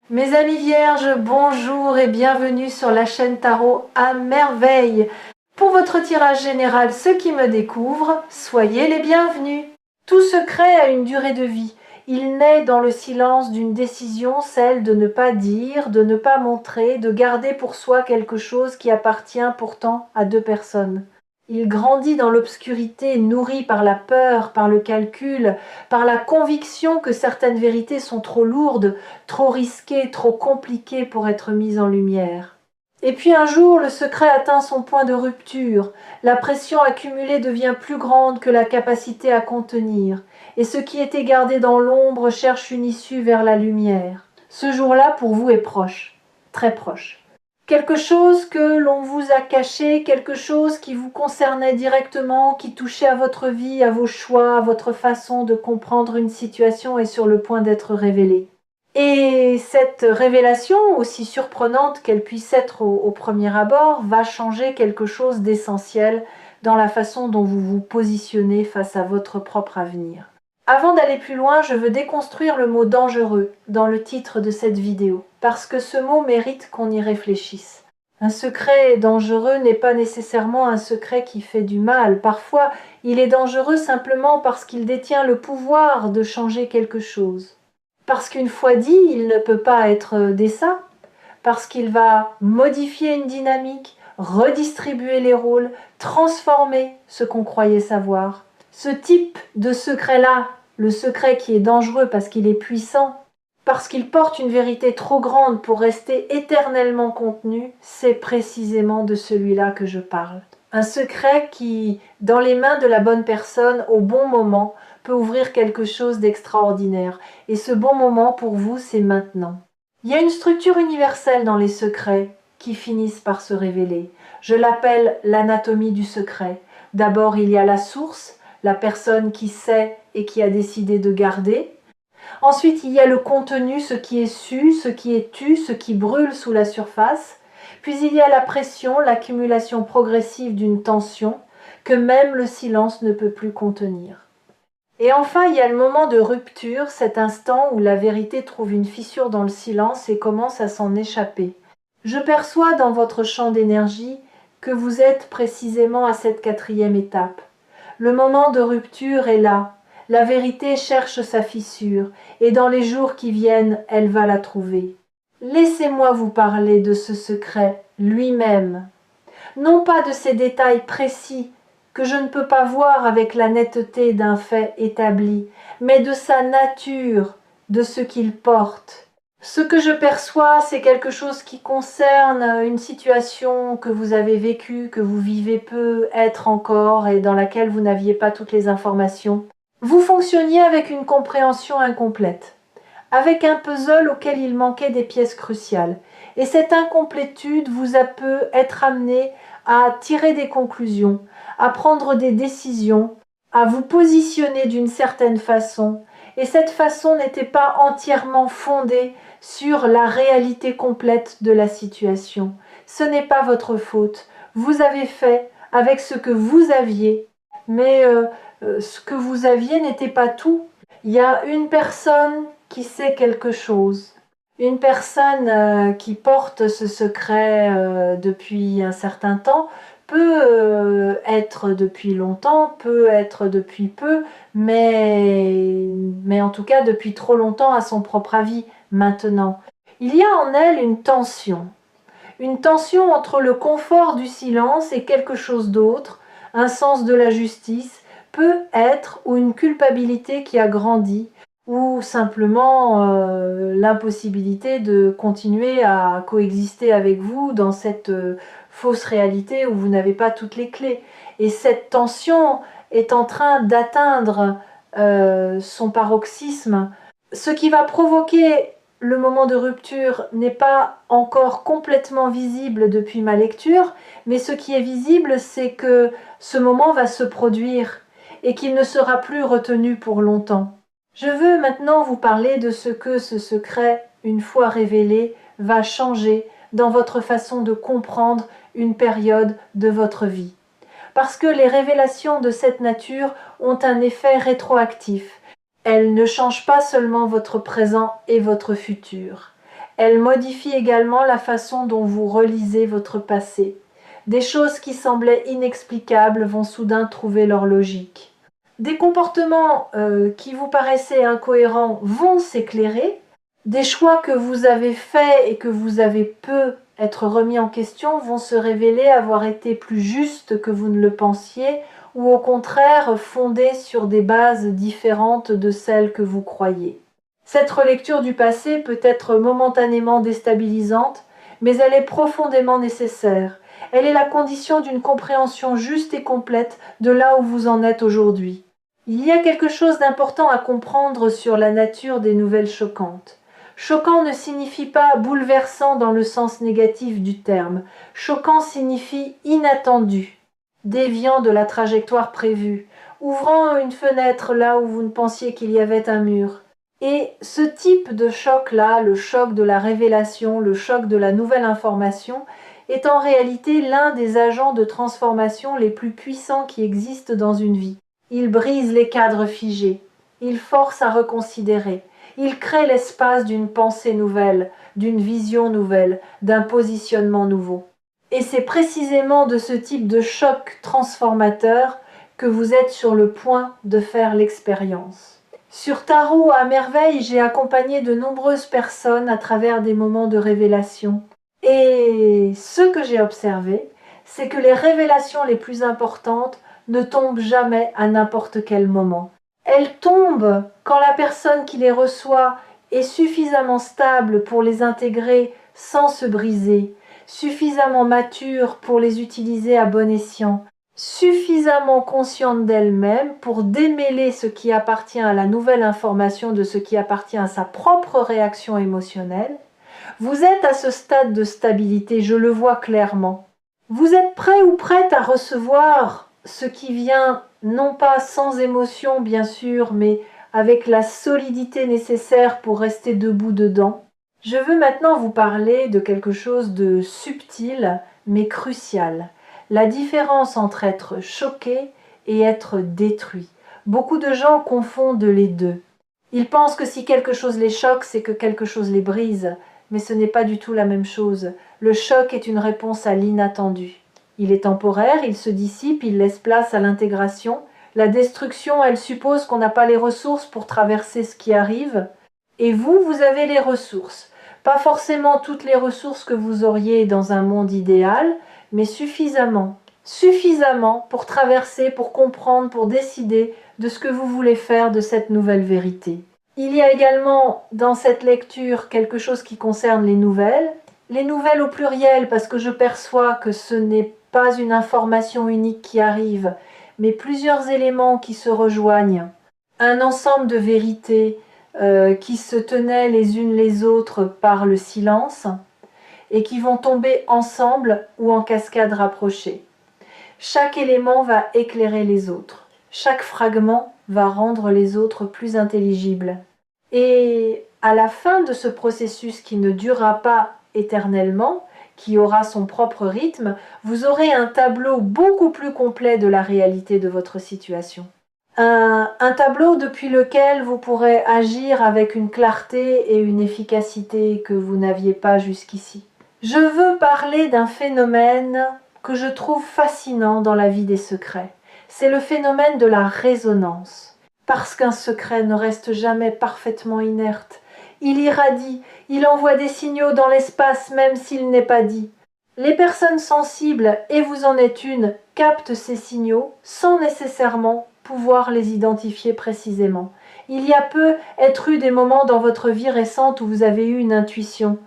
Mes amis vierges, bonjour et bienvenue sur la chaîne Tarot à merveille. Pour votre tirage général, ceux qui me découvrent, soyez les bienvenus. Tout secret a une durée de vie. Il naît dans le silence d'une décision, celle de ne pas dire, de ne pas montrer, de garder pour soi quelque chose qui appartient pourtant à deux personnes. Il grandit dans l'obscurité, nourri par la peur, par le calcul, par la conviction que certaines vérités sont trop lourdes, trop risquées, trop compliquées pour être mises en lumière. Et puis un jour, le secret atteint son point de rupture. La pression accumulée devient plus grande que la capacité à contenir. Et ce qui était gardé dans l'ombre cherche une issue vers la lumière. Ce jour-là, pour vous, est proche, très proche. Quelque chose que l'on vous a caché, quelque chose qui vous concernait directement, qui touchait à votre vie, à vos choix, à votre façon de comprendre une situation est sur le point d'être révélé. Et cette révélation, aussi surprenante qu'elle puisse être au premier abord, va changer quelque chose d'essentiel dans la façon dont vous vous positionnez face à votre propre avenir. Avant d'aller plus loin, je veux déconstruire le mot dangereux dans le titre de cette vidéo, parce que ce mot mérite qu'on y réfléchisse. Un secret dangereux n'est pas nécessairement un secret qui fait du mal. Parfois, il est dangereux simplement parce qu'il détient le pouvoir de changer quelque chose. Parce qu'une fois dit, il ne peut pas être décent, parce qu'il va modifier une dynamique, redistribuer les rôles, transformer ce qu'on croyait savoir. Ce type de secret-là, le secret qui est dangereux parce qu'il est puissant, parce qu'il porte une vérité trop grande pour rester éternellement contenu, c'est précisément de celui-là que je parle. Un secret qui, dans les mains de la bonne personne, au bon moment, peut ouvrir quelque chose d'extraordinaire. Et ce bon moment, pour vous, c'est maintenant. Il y a une structure universelle dans les secrets qui finissent par se révéler. Je l'appelle l'anatomie du secret. D'abord, il y a la source, la personne qui sait et qui a décidé de garder. Ensuite, il y a le contenu, ce qui est su, ce qui est tu, ce qui brûle sous la surface. Puis il y a la pression, l'accumulation progressive d'une tension que même le silence ne peut plus contenir. Et enfin, il y a le moment de rupture, cet instant où la vérité trouve une fissure dans le silence et commence à s'en échapper. Je perçois dans votre champ d'énergie que vous êtes précisément à cette quatrième étape. Le moment de rupture est là. La vérité cherche sa fissure, et dans les jours qui viennent, elle va la trouver. Laissez-moi vous parler de ce secret lui-même. Non pas de ces détails précis que je ne peux pas voir avec la netteté d'un fait établi, mais de sa nature, de ce qu'il porte. Ce que je perçois, c'est quelque chose qui concerne une situation que vous avez vécue, que vous vivez peut-être encore et dans laquelle vous n'aviez pas toutes les informations. Vous fonctionniez avec une compréhension incomplète, avec un puzzle auquel il manquait des pièces cruciales. Et cette incomplétude vous a peut être amené à tirer des conclusions, à prendre des décisions, à vous positionner d'une certaine façon. Et cette façon n'était pas entièrement fondée sur la réalité complète de la situation. Ce n'est pas votre faute. Vous avez fait avec ce que vous aviez, mais ce que vous aviez n'était pas tout. Il y a une personne qui sait quelque chose. Une personne qui porte ce secret depuis un certain temps peut être depuis longtemps, peut être depuis peu, mais en tout cas depuis trop longtemps à son propre avis maintenant. Il y a en elle une tension entre le confort du silence et quelque chose d'autre, un sens de la justice, peut être, ou une culpabilité qui a grandi, ou simplement l'impossibilité de continuer à coexister avec vous dans cette fausse réalité où vous n'avez pas toutes les clés. Et cette tension est en train d'atteindre son paroxysme, ce qui va provoquer le moment de rupture n'est pas encore complètement visible depuis ma lecture, mais ce qui est visible, c'est que ce moment va se produire et qu'il ne sera plus retenu pour longtemps. Je veux maintenant vous parler de ce que ce secret, une fois révélé, va changer dans votre façon de comprendre une période de votre vie. Parce que les révélations de cette nature ont un effet rétroactif. Elles ne changent pas seulement votre présent et votre futur. Elle modifie également la façon dont vous relisez votre passé. Des choses qui semblaient inexplicables vont soudain trouver leur logique. Des comportements qui vous paraissaient incohérents vont s'éclairer. Des choix que vous avez faits et que vous avez peu être remis en question vont se révéler avoir été plus justes que vous ne le pensiez ou au contraire fondés sur des bases différentes de celles que vous croyez. Cette relecture du passé peut être momentanément déstabilisante, mais elle est profondément nécessaire. Elle est la condition d'une compréhension juste et complète de là où vous en êtes aujourd'hui. Il y a quelque chose d'important à comprendre sur la nature des nouvelles choquantes. Choquant ne signifie pas bouleversant dans le sens négatif du terme. Choquant signifie inattendu, déviant de la trajectoire prévue, ouvrant une fenêtre là où vous ne pensiez qu'il y avait un mur. Et ce type de choc-là, le choc de la révélation, le choc de la nouvelle information, est en réalité l'un des agents de transformation les plus puissants qui existent dans une vie. Il brise les cadres figés, il force à reconsidérer, il crée l'espace d'une pensée nouvelle, d'une vision nouvelle, d'un positionnement nouveau. Et c'est précisément de ce type de choc transformateur que vous êtes sur le point de faire l'expérience. Sur Tarot à merveille, j'ai accompagné de nombreuses personnes à travers des moments de révélation. Et ce que j'ai observé, c'est que les révélations les plus importantes ne tombent jamais à n'importe quel moment. Elles tombent quand la personne qui les reçoit est suffisamment stable pour les intégrer sans se briser, suffisamment mature pour les utiliser à bon escient, suffisamment consciente d'elle-même pour démêler ce qui appartient à la nouvelle information de ce qui appartient à sa propre réaction émotionnelle. Vous êtes à ce stade de stabilité, je le vois clairement. Vous êtes prêt ou prête à recevoir ce qui vient, non pas sans émotion bien sûr, mais avec la solidité nécessaire pour rester debout dedans. Je veux maintenant vous parler de quelque chose de subtil mais crucial. La différence entre être choqué et être détruit. Beaucoup de gens confondent les deux. Ils pensent que si quelque chose les choque, c'est que quelque chose les brise. Mais ce n'est pas du tout la même chose. Le choc est une réponse à l'inattendu. Il est temporaire, il se dissipe, il laisse place à l'intégration. La destruction, elle suppose qu'on n'a pas les ressources pour traverser ce qui arrive. Et vous, vous avez les ressources. Pas forcément toutes les ressources que vous auriez dans un monde idéal, mais suffisamment. Suffisamment pour traverser, pour comprendre, pour décider de ce que vous voulez faire de cette nouvelle vérité. Il y a également dans cette lecture quelque chose qui concerne les nouvelles au pluriel parce que je perçois que ce n'est pas une information unique qui arrive, mais plusieurs éléments qui se rejoignent, un ensemble de vérités qui se tenaient les unes les autres par le silence et qui vont tomber ensemble ou en cascade rapprochée. Chaque élément va éclairer les autres, chaque fragment va rendre les autres plus intelligibles. Et à la fin de ce processus qui ne durera pas éternellement, qui aura son propre rythme, vous aurez un tableau beaucoup plus complet de la réalité de votre situation. Un tableau depuis lequel vous pourrez agir avec une clarté et une efficacité que vous n'aviez pas jusqu'ici. Je veux parler d'un phénomène que je trouve fascinant dans la vie des secrets. C'est le phénomène de la résonance. Parce qu'un secret ne reste jamais parfaitement inerte. Il irradie, il envoie des signaux dans l'espace même s'il n'est pas dit. Les personnes sensibles, et vous en êtes une, captent ces signaux sans nécessairement pouvoir les identifier précisément. Il y a peu être eu des moments dans votre vie récente où vous avez eu une intuition,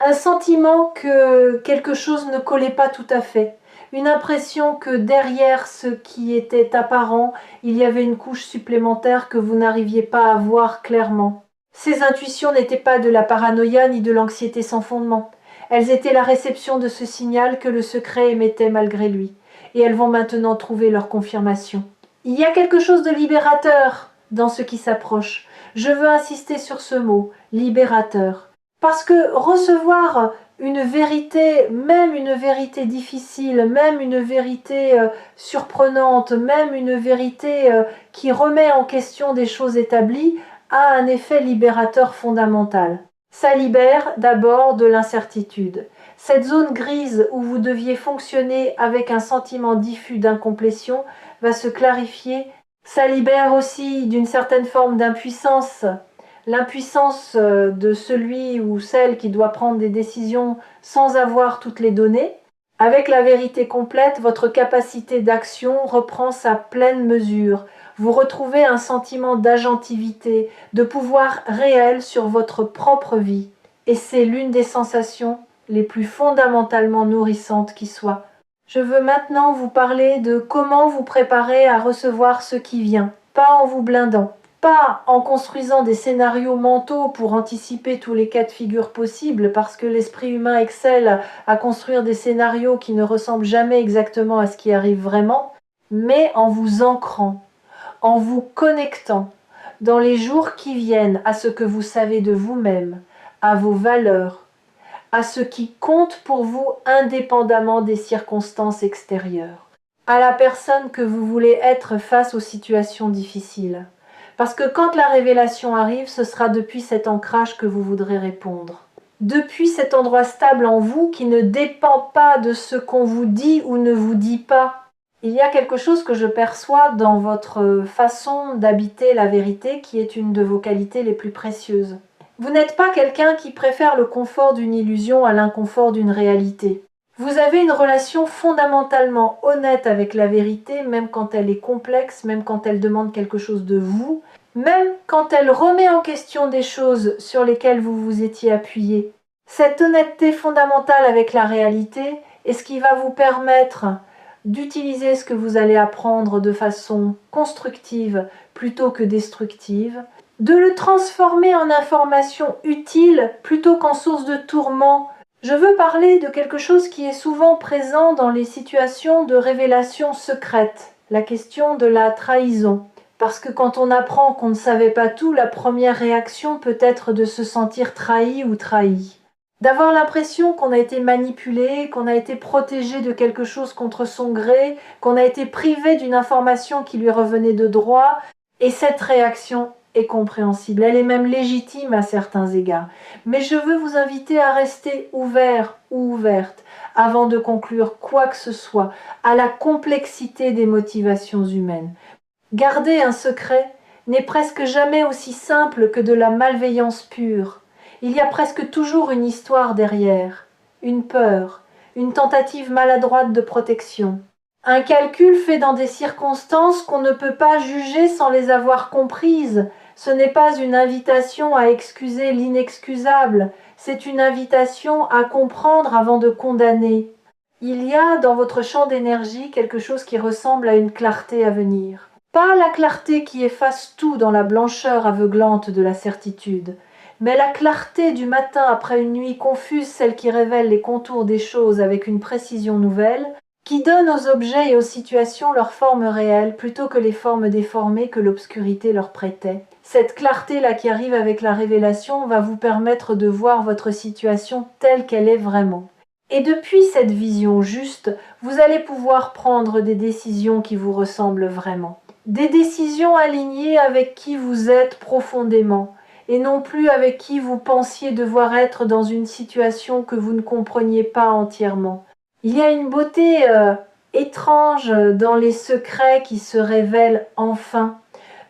un sentiment que quelque chose ne collait pas tout à fait, une impression que derrière ce qui était apparent, il y avait une couche supplémentaire que vous n'arriviez pas à voir clairement. Ces intuitions n'étaient pas de la paranoïa ni de l'anxiété sans fondement. Elles étaient la réception de ce signal que le secret émettait malgré lui, et elles vont maintenant trouver leur confirmation. Il y a quelque chose de libérateur dans ce qui s'approche. Je veux insister sur ce mot, libérateur. Parce que recevoir une vérité, même une vérité difficile, même une vérité surprenante, même une vérité qui remet en question des choses établies, a un effet libérateur fondamental. Ça libère d'abord de l'incertitude. Cette zone grise où vous deviez fonctionner avec un sentiment diffus d'incomplétion va se clarifier. Ça libère aussi d'une certaine forme d'impuissance, l'impuissance de celui ou celle qui doit prendre des décisions sans avoir toutes les données. Avec la vérité complète, votre capacité d'action reprend sa pleine mesure. Vous retrouvez un sentiment d'agentivité, de pouvoir réel sur votre propre vie. Et c'est l'une des sensations les plus fondamentalement nourrissantes qui soit. Je veux maintenant vous parler de comment vous préparer à recevoir ce qui vient, pas en vous blindant, pas en construisant des scénarios mentaux pour anticiper tous les cas de figure possibles, parce que l'esprit humain excelle à construire des scénarios qui ne ressemblent jamais exactement à ce qui arrive vraiment, mais en vous ancrant, en vous connectant dans les jours qui viennent à ce que vous savez de vous-même, à vos valeurs, à ce qui compte pour vous indépendamment des circonstances extérieures, à la personne que vous voulez être face aux situations difficiles. Parce que quand la révélation arrive, ce sera depuis cet ancrage que vous voudrez répondre. Depuis cet endroit stable en vous qui ne dépend pas de ce qu'on vous dit ou ne vous dit pas. Il y a quelque chose que je perçois dans votre façon d'habiter la vérité qui est une de vos qualités les plus précieuses. Vous n'êtes pas quelqu'un qui préfère le confort d'une illusion à l'inconfort d'une réalité. Vous avez une relation fondamentalement honnête avec la vérité, même quand elle est complexe, même quand elle demande quelque chose de vous, même quand elle remet en question des choses sur lesquelles vous vous étiez appuyé. Cette honnêteté fondamentale avec la réalité est ce qui va vous permettre d'utiliser ce que vous allez apprendre de façon constructive plutôt que destructive, de le transformer en information utile plutôt qu'en source de tourment. Je veux parler de quelque chose qui est souvent présent dans les situations de révélation secrète, la question de la trahison. Parce que quand on apprend qu'on ne savait pas tout, la première réaction peut être de se sentir trahi ou trahi. D'avoir l'impression qu'on a été manipulé, qu'on a été protégé de quelque chose contre son gré, qu'on a été privé d'une information qui lui revenait de droit. Et cette réaction est compréhensible, elle est même légitime à certains égards. Mais je veux vous inviter à rester ouvert ou ouverte avant de conclure quoi que ce soit à la complexité des motivations humaines. Garder un secret n'est presque jamais aussi simple que de la malveillance pure. Il y a presque toujours une histoire derrière, une peur, une tentative maladroite de protection. Un calcul fait dans des circonstances qu'on ne peut pas juger sans les avoir comprises. Ce n'est pas une invitation à excuser l'inexcusable, c'est une invitation à comprendre avant de condamner. Il y a dans votre champ d'énergie quelque chose qui ressemble à une clarté à venir. Pas la clarté qui efface tout dans la blancheur aveuglante de la certitude, mais la clarté du matin après une nuit confuse, celle qui révèle les contours des choses avec une précision nouvelle, qui donne aux objets et aux situations leur forme réelle plutôt que les formes déformées que l'obscurité leur prêtait. Cette clarté-là qui arrive avec la révélation va vous permettre de voir votre situation telle qu'elle est vraiment. Et depuis cette vision juste, vous allez pouvoir prendre des décisions qui vous ressemblent vraiment. Des décisions alignées avec qui vous êtes profondément, et non plus avec qui vous pensiez devoir être dans une situation que vous ne compreniez pas entièrement. Il y a une beauté étrange dans les secrets qui se révèlent enfin,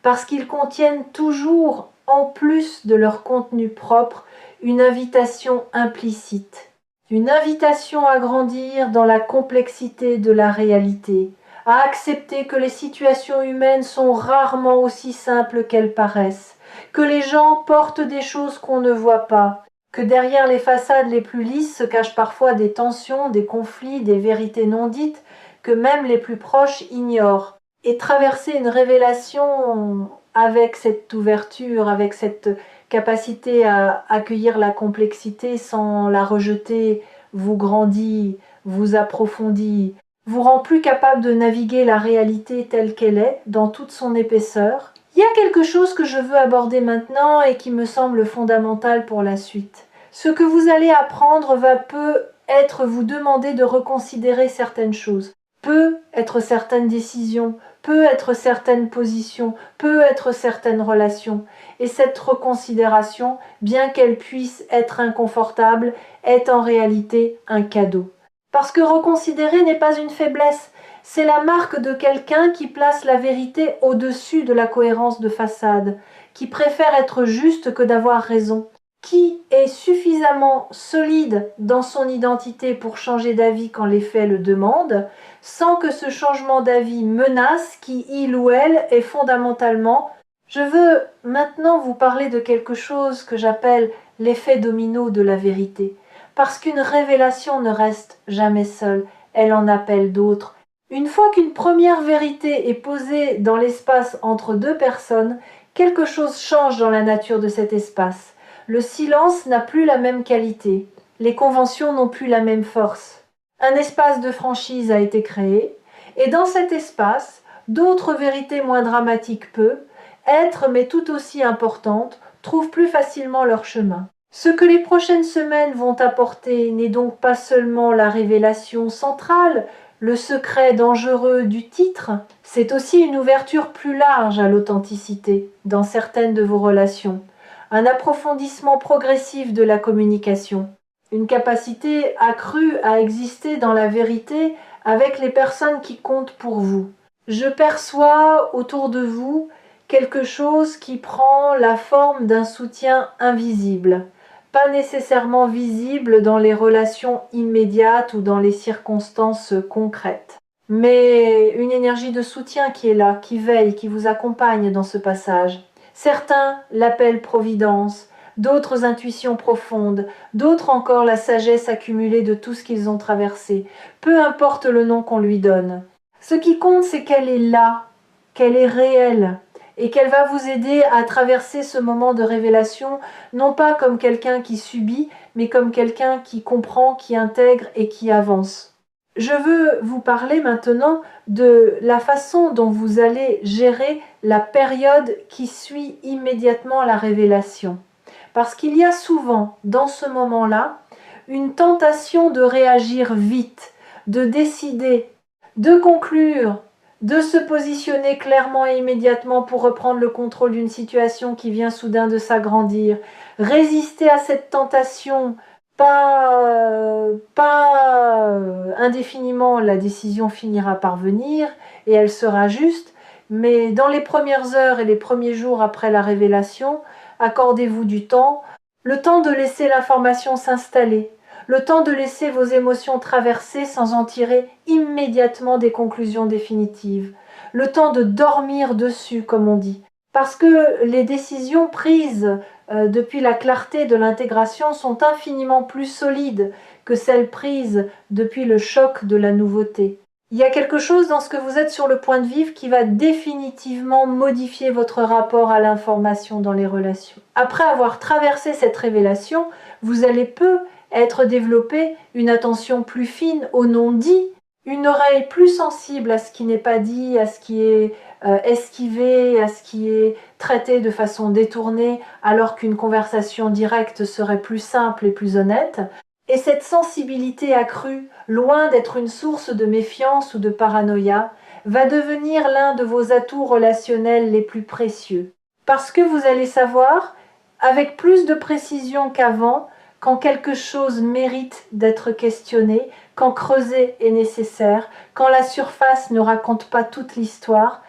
parce qu'ils contiennent toujours, en plus de leur contenu propre, une invitation implicite. Une invitation à grandir dans la complexité de la réalité, à accepter que les situations humaines sont rarement aussi simples qu'elles paraissent, que les gens portent des choses qu'on ne voit pas, que derrière les façades les plus lisses se cachent parfois des tensions, des conflits, des vérités non dites que même les plus proches ignorent. Et traverser une révélation avec cette ouverture, avec cette capacité à accueillir la complexité sans la rejeter, vous grandit, vous approfondit, vous rend plus capable de naviguer la réalité telle qu'elle est, dans toute son épaisseur. Il y a quelque chose que je veux aborder maintenant et qui me semble fondamental pour la suite. Ce que vous allez apprendre va peut-être vous demander de reconsidérer certaines choses. peut être certaines décisions, peut être certaines positions, peut être certaines relations. Et cette reconsidération, bien qu'elle puisse être inconfortable, est en réalité un cadeau. Parce que reconsidérer n'est pas une faiblesse, c'est la marque de quelqu'un qui place la vérité au-dessus de la cohérence de façade, qui préfère être juste que d'avoir raison, qui est suffisamment solide dans son identité pour changer d'avis quand les faits le demandent, sans que ce changement d'avis menace qui, il ou elle, est fondamentalement. Je veux maintenant vous parler de quelque chose que j'appelle l'effet domino de la vérité, parce qu'une révélation ne reste jamais seule, elle en appelle d'autres. Une fois qu'une première vérité est posée dans l'espace entre deux personnes, quelque chose change dans la nature de cet espace. Le silence n'a plus la même qualité, les conventions n'ont plus la même force. Un espace de franchise a été créé, et dans cet espace, d'autres vérités moins dramatiques peuvent, être mais tout aussi importantes, trouvent plus facilement leur chemin. Ce que les prochaines semaines vont apporter n'est donc pas seulement la révélation centrale, le secret dangereux du titre, c'est aussi une ouverture plus large à l'authenticité dans certaines de vos relations, un approfondissement progressif de la communication, une capacité accrue à exister dans la vérité avec les personnes qui comptent pour vous. Je perçois autour de vous quelque chose qui prend la forme d'un soutien invisible, pas nécessairement visible dans les relations immédiates ou dans les circonstances concrètes, mais une énergie de soutien qui est là, qui veille, qui vous accompagne dans ce passage. Certains l'appellent providence, d'autres intuitions profondes, d'autres encore la sagesse accumulée de tout ce qu'ils ont traversé, peu importe le nom qu'on lui donne. Ce qui compte, c'est qu'elle est là, qu'elle est réelle, et qu'elle va vous aider à traverser ce moment de révélation, non pas comme quelqu'un qui subit, mais comme quelqu'un qui comprend, qui intègre et qui avance. Je veux vous parler maintenant de la façon dont vous allez gérer la période qui suit immédiatement la révélation. Parce qu'il y a souvent, dans ce moment-là, une tentation de réagir vite, de décider, de conclure, de se positionner clairement et immédiatement pour reprendre le contrôle d'une situation qui vient soudain de s'agrandir. Résister à cette tentation, pas indéfiniment, la décision finira par venir et elle sera juste, mais dans les premières heures et les premiers jours après la révélation, accordez-vous du temps, le temps de laisser l'information s'installer, le temps de laisser vos émotions traverser sans en tirer immédiatement des conclusions définitives, le temps de dormir dessus, comme on dit. Parce que les décisions prises depuis la clarté de l'intégration sont infiniment plus solides que celles prises depuis le choc de la nouveauté. Il y a quelque chose dans ce que vous êtes sur le point de vivre qui va définitivement modifier votre rapport à l'information dans les relations. Après avoir traversé cette révélation, vous allez peu être développé une attention plus fine au non-dit, une oreille plus sensible à ce qui n'est pas dit, à ce qui est esquivé, à ce qui est traité de façon détournée, alors qu'une conversation directe serait plus simple et plus honnête. Et cette sensibilité accrue, loin d'être une source de méfiance ou de paranoïa, va devenir l'un de vos atouts relationnels les plus précieux. Parce que vous allez savoir, avec plus de précision qu'avant, quand quelque chose mérite d'être questionné, quand creuser est nécessaire, quand la surface ne raconte pas toute l'histoire.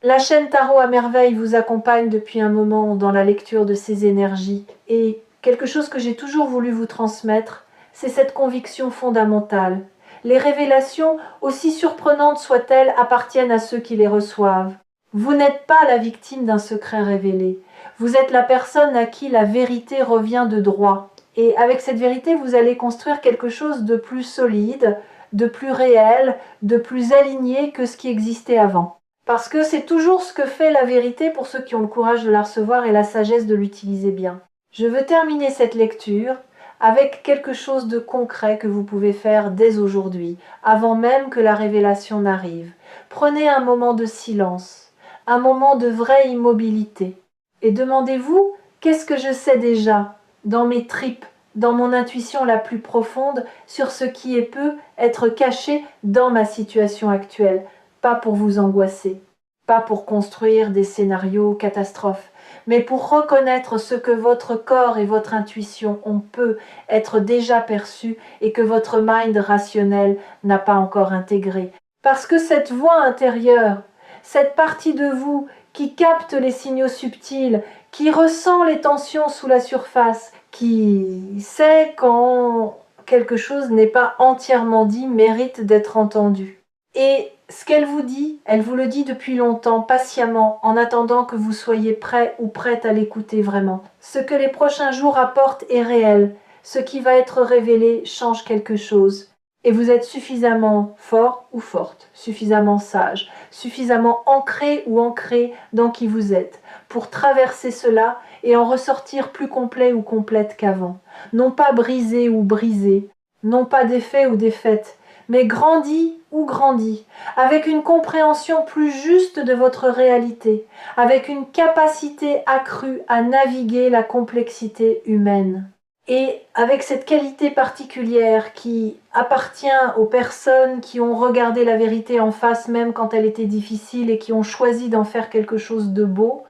La chaîne Tarot à merveille vous accompagne depuis un moment dans la lecture de ces énergies. Et quelque chose que j'ai toujours voulu vous transmettre, c'est cette conviction fondamentale. Les révélations, aussi surprenantes soient-elles, appartiennent à ceux qui les reçoivent. Vous n'êtes pas la victime d'un secret révélé. Vous êtes la personne à qui la vérité revient de droit. Et avec cette vérité, vous allez construire quelque chose de plus solide, de plus réel, de plus aligné que ce qui existait avant. Parce que c'est toujours ce que fait la vérité pour ceux qui ont le courage de la recevoir et la sagesse de l'utiliser bien. Je veux terminer cette lecture avec quelque chose de concret que vous pouvez faire dès aujourd'hui, avant même que la révélation n'arrive. Prenez un moment de silence, un moment de vraie immobilité, et demandez-vous, qu'est-ce que je sais déjà, dans mes tripes, dans mon intuition la plus profonde sur ce qui peut être caché dans ma situation actuelle, pas pour vous angoisser, pas pour construire des scénarios catastrophes, mais pour reconnaître ce que votre corps et votre intuition ont peut être déjà perçu et que votre mind rationnel n'a pas encore intégré. Parce que cette voix intérieure, cette partie de vous qui capte les signaux subtils, qui ressent les tensions sous la surface, qui sait quand quelque chose n'est pas entièrement dit, mérite d'être entendu. Et ce qu'elle vous dit, elle vous le dit depuis longtemps, patiemment, en attendant que vous soyez prêt ou prête à l'écouter vraiment. Ce que les prochains jours apportent est réel. Ce qui va être révélé change quelque chose. Et vous êtes suffisamment fort ou forte, suffisamment sage, suffisamment ancré ou ancré dans qui vous êtes, pour traverser cela et en ressortir plus complet ou complète qu'avant. Non pas brisé ou brisé, non pas défait ou défaite, mais grandi ou grandi, avec une compréhension plus juste de votre réalité, avec une capacité accrue à naviguer la complexité humaine. Et avec cette qualité particulière qui appartient aux personnes qui ont regardé la vérité en face même quand elle était difficile et qui ont choisi d'en faire quelque chose de beau,